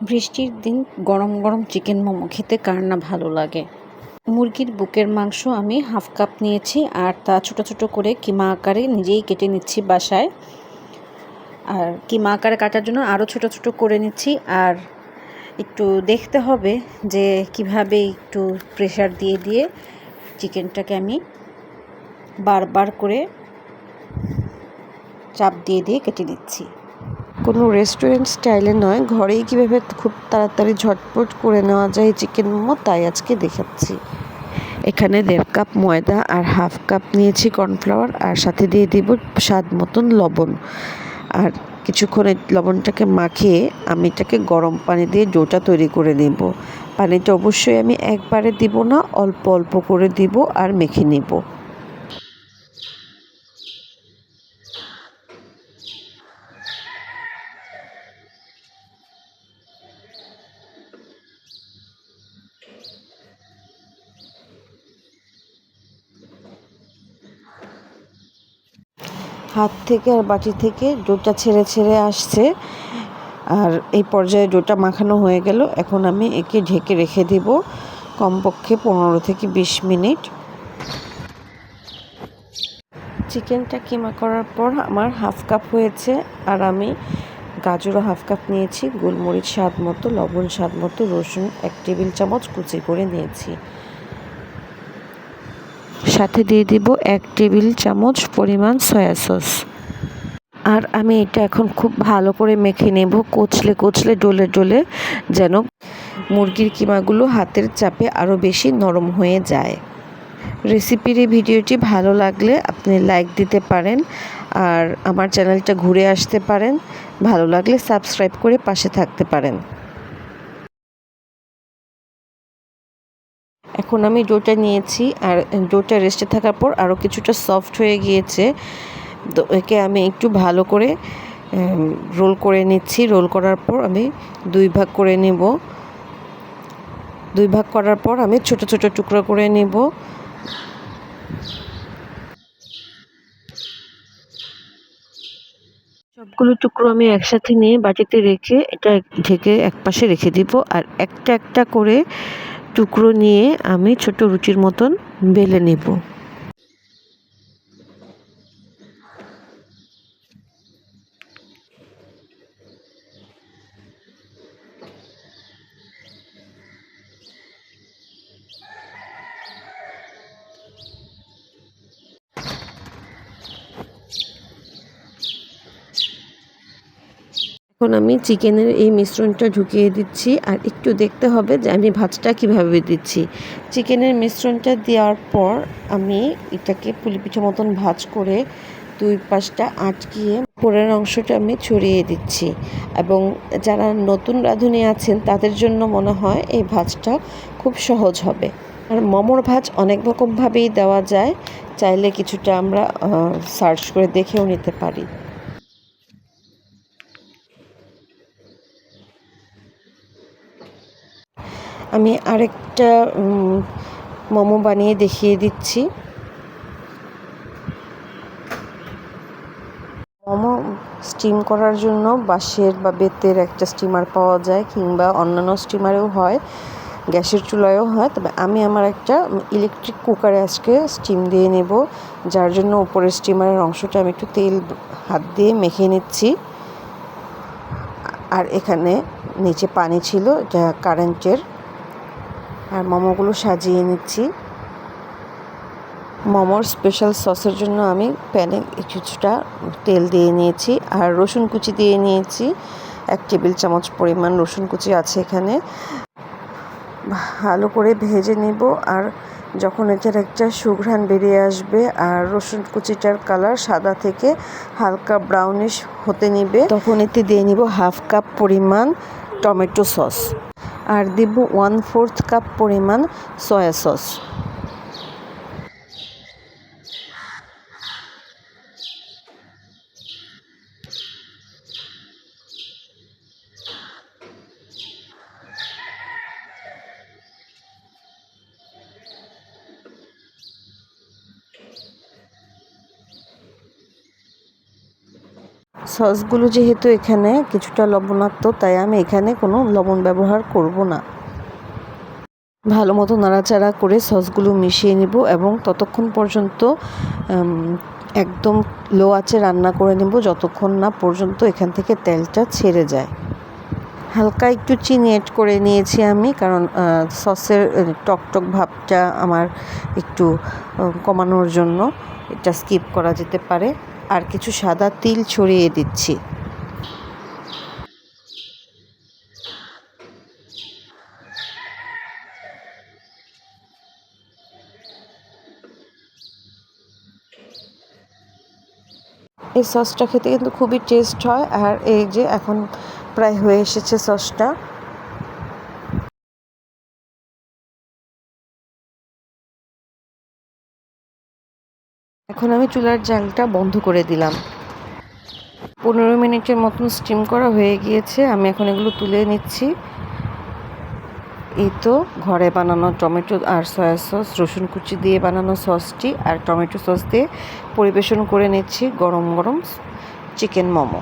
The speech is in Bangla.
বৃষ্টির দিন গরম গরম চিকেন মোমো খেতে কার না ভালো লাগে। মুরগির বুকের মাংস আমি হাফ কাপ নিয়েছি, আর তা ছোট ছোট করে কিমা আকারে নিজেই কেটে নিচ্ছি বাসায়। আর কিমা আকারে কাটার জন্য আরও ছোট ছোট করে নিচ্ছি। আর একটু দেখতে হবে যে কিভাবে একটু প্রেসার দিয়ে দিয়ে চিকেনটাকে আমি বারবার করে চাপ দিয়ে দিয়ে কেটে নিচ্ছি। কোনো রেস্টুরেন্ট স্টাইলে নয়, ঘরেই কীভাবে খুব তাড়াতাড়ি ঝটপট করে নেওয়া যায় চিকেন মোমো, তাই আজকে দেখাচ্ছি। এখানে 1.5 কাপ ময়দা আর হাফ কাপ নিয়েছি কর্নফ্লাওয়ার, আর সাথে দিয়ে দিব স্বাদ মতন লবণ। আর কিছুক্ষণ লবণটাকে মাখিয়ে আমি এটাকে গরম পানি দিয়ে ডোটা তৈরি করে নেব। পানিটা অবশ্যই আমি একবারে দিব না, অল্প অল্প করে দিব আর মেখে নেব। হাত থেকে আর বাটি থেকে ডোটা ছেড়ে ছেড়ে আসছে। আর এই পর্যায়ে ডোটা মাখানো হয়ে গেল। এখন আমি একে ঢেকে রেখে দেব কমপক্ষে 15 থেকে 20 মিনিট। চিকেনটা কিমা করার পর আমার হাফ কাপ হয়েছে, আর আমি গাজরও হাফ কাপ নিয়েছি, গোলমরিচ স্বাদ মতো, লবণ স্বাদ মতো, রসুন 1 টেবিল চামচ কুচি করে নিয়েছি। সাথে দিয়ে দিব 1 টেবিল চামচ পরিমাণ সয়া সস। আর আমি এটা এখন খুব ভালো করে মেখে নেব, কচলে কচলে ডলে ডলে, যেন মুরগির কিমাগুলো হাতের চাপে আরও বেশি নরম হয়ে যায়। রেসিপির এই ভিডিওটি ভালো লাগলে আপনি লাইক দিতে পারেন, আর আমার চ্যানেলটা ঘুরে আসতে পারেন। ভালো লাগলে সাবস্ক্রাইব করে পাশে থাকতে পারেন। এখন আমি ডোটা নিয়েছি, আর ডোটা রেস্টে থাকার পর আরও কিছুটা সফট হয়ে গিয়েছে। তো একে আমি একটু ভালো করে রোল করে নিচ্ছি। রোল করার পর আমি 2 ভাগ করে নেব। 2 ভাগ করার পর আমি ছোট ছোট টুকরো করে নেব। সবগুলো টুকরো আমি একসাথে নিয়ে বাটিতে রেখে এটা ঢেকে একপাশে রেখে দিব। আর একটা একটা করে টুকরো নিয়ে আমি ছোট রুটির মতন বেলে নেব। এখন আমি চিকেনের এই মিশ্রণটা ঢুকিয়ে দিচ্ছি, আর একটু দেখতে হবে যে আমি ভাজটা কিভাবে দিচ্ছি। চিকেনের মিশ্রণটা দেওয়ার পর আমি এটাকে পুলি পিঠা মতন ভাজ করে 2 পাশটা আটকিয়ে উপরের অংশটা আমি ছড়িয়ে দিচ্ছি। এবং যারা নতুন রাঁধুনি আছেন তাদের জন্য মনে হয় এই ভাজটা খুব সহজ হবে। আর মোমোর ভাজ অনেক রকমভাবেই দেওয়া যায়, চাইলে কিছুটা আমরা সার্চ করে দেখেও নিতে পারি। আমি আরেকটা মোমো বানিয়ে দেখিয়ে দিচ্ছি। মোমো স্টিম করার জন্য বাঁশের বা বেতের একটা স্টিমার পাওয়া যায়, কিংবা অন্যান্য স্টিমারেও হয়, গ্যাসের চুলায়ও হয়। তবে আমি আমার একটা ইলেকট্রিক কুকারে আজকে স্টিম দিয়ে নেব, যার জন্য উপরের স্টিমারের অংশটা আমি একটু তেল হাত দিয়ে মেখে নিচ্ছি। আর এখানে নিচে পানি ছিল, যা কারেন্টের। আর মোমোগুলো সাজিয়ে নিচ্ছি। মোমোর স্পেশাল সসের জন্য আমি প্যানে কিছুটা তেল দিয়ে নিয়েছি, আর রসুন কুচি দিয়ে নিয়েছি। 1 টেবিল চামচ পরিমাণ রসুন কুচি আছে এখানে। ভালো করে ভেজে নেব, আর যখন এটার একটা সুঘ্রাণ বেরিয়ে আসবে আর রসুন কুচিটার কালার সাদা থেকে হালকা ব্রাউনিশ হতে নেবে, তখন এতে দিয়ে নিব হাফ কাপ পরিমাণ টমেটো সস, আর দেব 1/4 কাপ পরিমাণ সয়া সস। সসগুলো যেহেতু এখানে কিছুটা লবণাক্ত, তাই আমি এখানে কোনো লবণ ব্যবহার করব না। ভালো মতো নাড়াচাড়া করে সসগুলো মিশিয়ে নেব এবং ততক্ষণ পর্যন্ত একদম লো আঁচে রান্না করে নেব যতক্ষণ না পর্যন্ত এখান থেকে তেলটা ছেড়ে যায়। হালকা একটু চিনি অ্যাড করে নিয়েছি আমি, কারণ সসের টকটক ভাবটা আমার একটু কমানোর জন্য এটা স্কিপ করা যেতে পারে। আর কিছু সাদা তিল ছড়িয়ে দিচ্ছি। এই সসটা খেতে কিন্তু খুবই টেস্ট হয়। আর এই যে এখন প্রায় হয়ে এসেছে সসটা। এখন আমি চুলার জালটা বন্ধ করে দিলাম। 15 মিনিটের মতন স্টিম করা হয়ে গিয়েছে। আমি এখন এগুলো তুলে নিচ্ছি। এই তো ঘরে বানানো টমেটো আর সয়া সস, রসুন কুচি দিয়ে বানানো সসটি আর টমেটো সস দিয়ে পরিবেশন করে নিচ্ছি গরম গরম চিকেন মোমো।